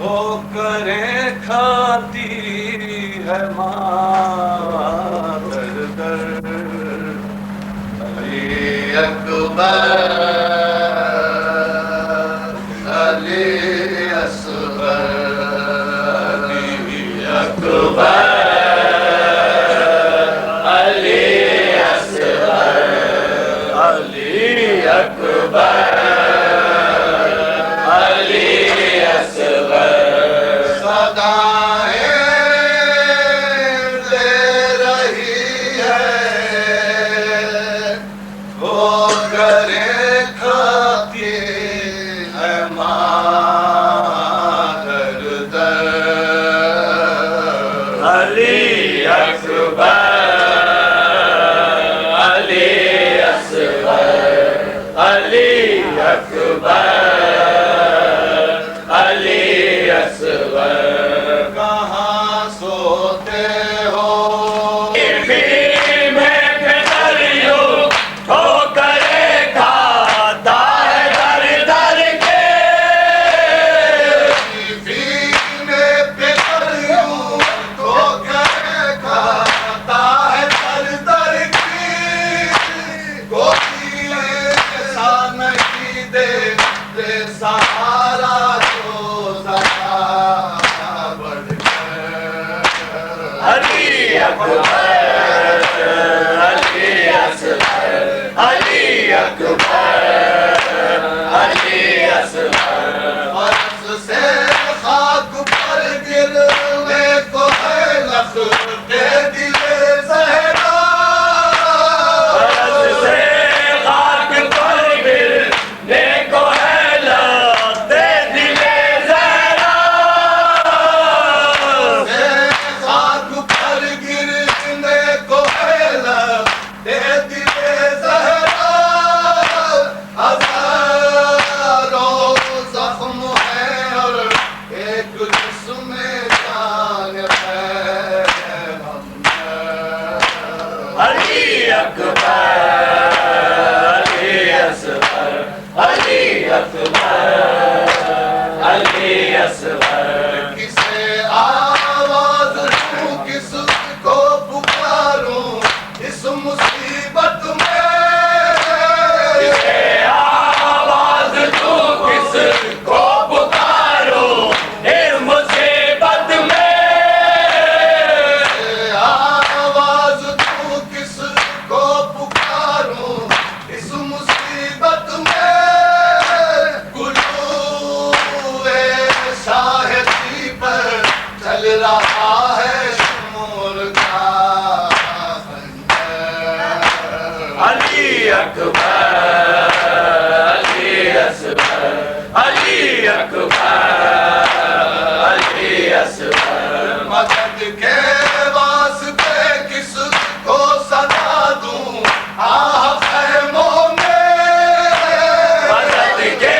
ہو کریں کھاتی ہے ماں در در علی اکبر علی اصغر علی اکبر علی اصغر علی اکبر علی اکبر علی اصغر علی اکبر علی اصغر کہاں سوتے ہو علی اکبر علی اصغر علی اکبر علی اصغر فرض سے خاک پر گرنے کو ہے لخت دل زہرا فرض سے خاک پر گرنے کو ہے لخت دل زہرا علی اکبر علی اصغر علی اکبر علی اصغر کسے آواز دوں کس کو پکاروں اس مصیبت میں کسے آواز دوں کس کو پکاروں اس مصیبت میں آواز دوں کس کو پکاروں اس مصیبت میں گلوئے شاہدی پر چل رہا ہے شمور کا خنجر علی اکبر علی اصغر علی اکبر علی اصغر مدد کے واسطے کس کو صدا دوں آہ خیموں میں مدد کے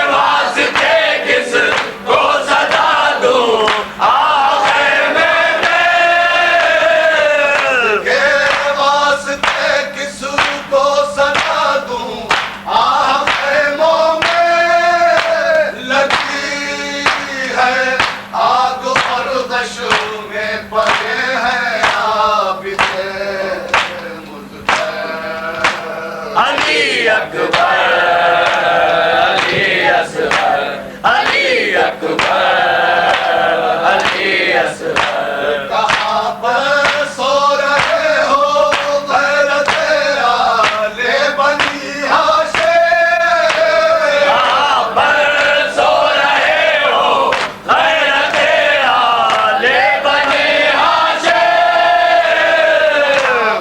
واسطے کس کو صدا دوں آہ خیمے میں کے واسطے کس کو صدا دوں آہ خیموں میں لگی ہے آگ اور غش میں پڑے ہیں عابد مزدور علی اکبر علی اصغر علی اکبر علی اصغر کہاں پر سو رہے ہو غیرت آل بنی ہاشم کہاں پر سو رہے ہو غیرت آل بنی ہاشم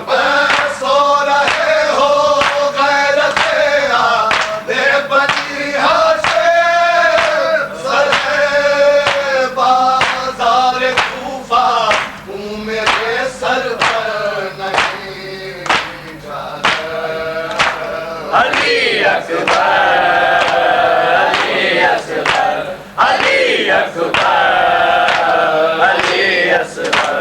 پر سو رہے ہو غیرت آل بنی ہاشم سر بازار کوفہ ہوں میرے سر پر نہیں چادر علی اکبر علی اصغر علی اکبر علی اصغر